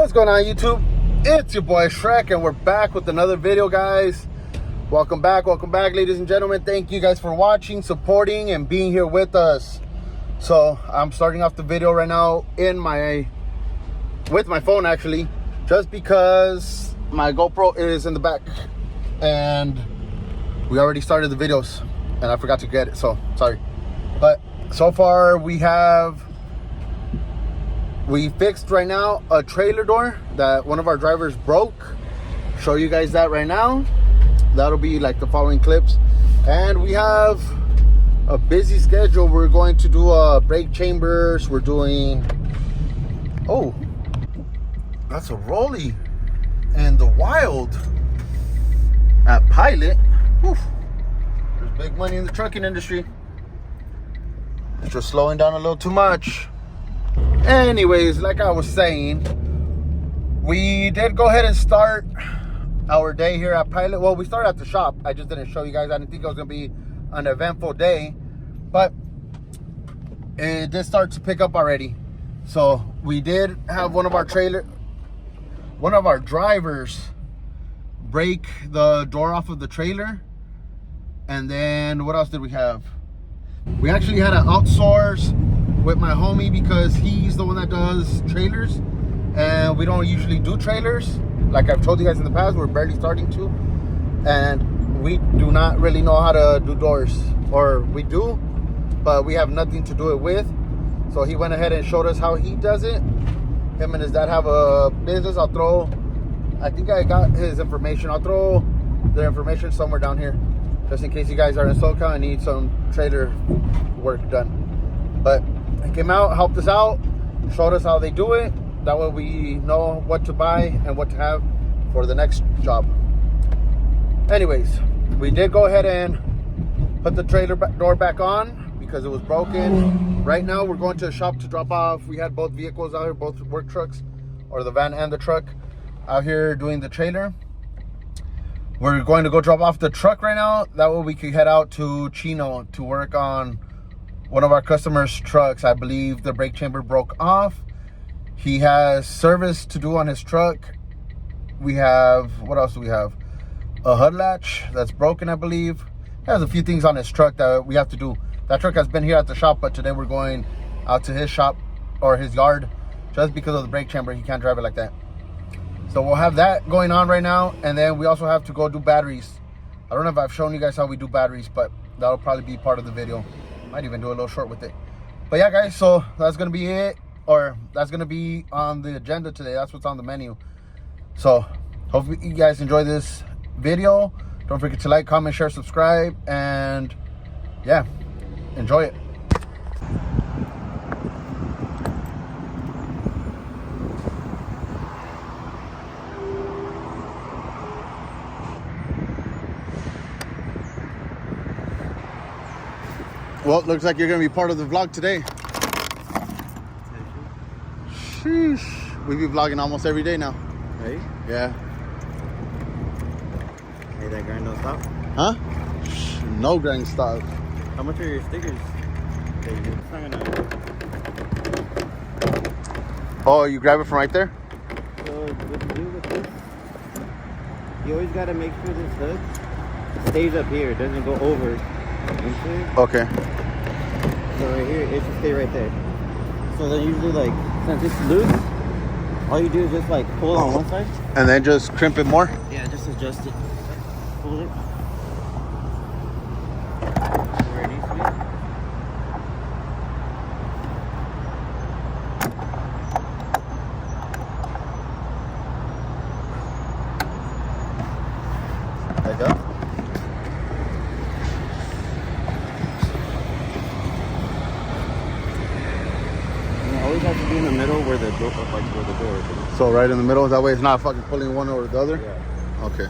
What's going on, YouTube? It's your boy Shrek, and we're back with another video, guys. Welcome back, ladies and gentlemen. Thank you guys for watching, supporting, and being here with us. So I'm starting off the video right now with my phone, actually, just because my GoPro is in the back, and we already started the videos, and I forgot to get it, so sorry. But so far we fixed right now a trailer door that one of our drivers broke. Show you guys that right now. That'll be like the following clips. And we have a busy schedule. We're going to do brake chambers. We're doing, oh, that's a rollie in the wild at Pilot. Whew. There's big money in the trucking industry. It's just slowing down a little too much. Anyways, like I was saying, we did go ahead and start our day here at Pilot. Well, we started at the shop. I just didn't show you guys. I didn't think it was going to be an eventful day, but it did start to pick up already. So we did have one of our drivers break the door off of the trailer. And then what else did we have? We actually had to outsource with my homie because he's the one that does trailers, and we don't usually do trailers. Like I've told you guys in the past, we're barely starting to, and we do not really know how to do doors, or we do, but we have nothing to do it with. So he went ahead and showed us how he does it. Him and his dad have a business. I think I got his information. I'll throw their information somewhere down here, just in case you guys are in SoCal and need some trailer work done. But he came out, helped us out, showed us how they do it. That way we know what to buy and what to have for the next job. Anyways, we did go ahead and put the trailer door back on because it was broken. Right now we're going to a shop to drop off. We had both vehicles out here, both work trucks, or the van and the truck, out here doing the trailer. We're going to go drop off the truck right now. That way we can head out to Chino to work on one of our customers' trucks. I believe the brake chamber broke off. He has service to do on his truck. We have, what else do we have? A HUD latch that's broken, I believe. He has a few things on his truck that we have to do. That truck has been here at the shop, but today we're going out to his shop or his yard just because of the brake chamber. He can't drive it like that. So we'll have that going on right now. And then we also have to go do batteries. I don't know if I've shown you guys how we do batteries, but that'll probably be part of the video. Might even do a little short with it. But yeah, guys, so that's gonna be it, or that's gonna be on the agenda today. That's what's on the menu. So hopefully you guys enjoy this video. Don't forget to like, comment, share, subscribe, and yeah, enjoy it. Well, looks like you're going to be part of the vlog today. Sheesh. We be vlogging almost every day now. Hey? Yeah. Hey, that grind don't stop? Huh? No grind stop. How much are your stickers? It's not gonna... Oh, you grab it from right there? So, what you do with this, you always got to make sure this hook stays up here. It doesn't go over into it. Okay. So right here, it should stay right there. So then usually, like, since it's loose, all you do is just like pull on one side. And then just crimp it more? Yeah, just adjust it. Pull it. Where it needs to be. There you go. Always have to be in the middle where the door, like where the door is. So right in the middle, that way it's not fucking pulling one over the other? Yeah. Okay.